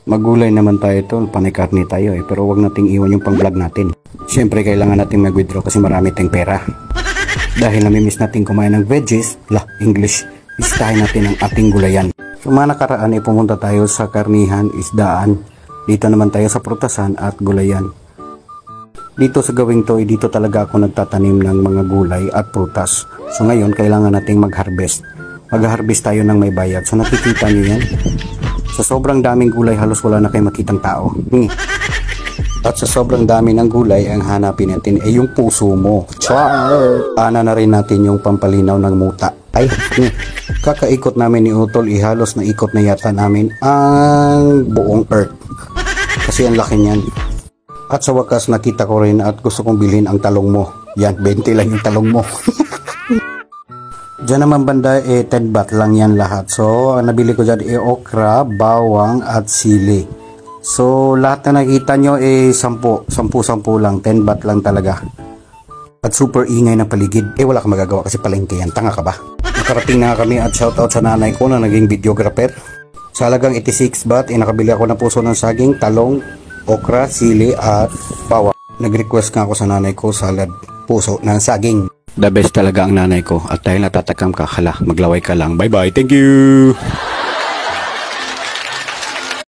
Magulay naman tayo tol, panay karne tayo pero wag nating iwan yung pang vlog natin. Siyempre kailangan nating mag-withdraw kasi marami tayong pera. Dahil namimiss natin kumain ng veggies, English, istahin natin ang ating gulayan. So mga nakaraan ay pumunta tayo sa karnihan, isdaan. Dito naman tayo sa prutasan at gulayan. Dito sa gawing to, dito talaga ako nagtatanim ng mga gulay at prutas. So ngayon kailangan nating mag-harvest. Mag-harvest tayo ng may bayad. So nakikita nyo yan. Sa sobrang daming gulay, halos wala na kayong makitang tao. At sa sobrang dami ng gulay, ang hanapin natin ay yung puso mo. Char! Ana na rin natin yung pampalinaw ng muta. Ay, kakaikot namin ni Utol, ihalos na ikot na yata namin ang buong earth. Kasi ang laki niyan. At sa wakas, nakita ko rin at gusto kong bilhin ang talong mo. Yan, 20 lang yung talong mo. Diyan naman banda 10 baht lang yan lahat. So nabili ko dyan okra, bawang at sili. So lahat na nakita nyo 10 lang, 10 baht lang talaga. At super ingay na paligid. Wala ka magagawa kasi palengke yan, tanga ka ba? Nakarating na kami at shoutout sa nanay ko na naging videographer. Sa halagang 86 baht nakabili ako ng puso ng saging, talong, okra, sili at bawang. Nag-request nga ako sa nanay ko salad puso ng saging. The best talaga ang nanay ko at dahil natatakam ka, maglaway ka lang. Bye bye, thank you!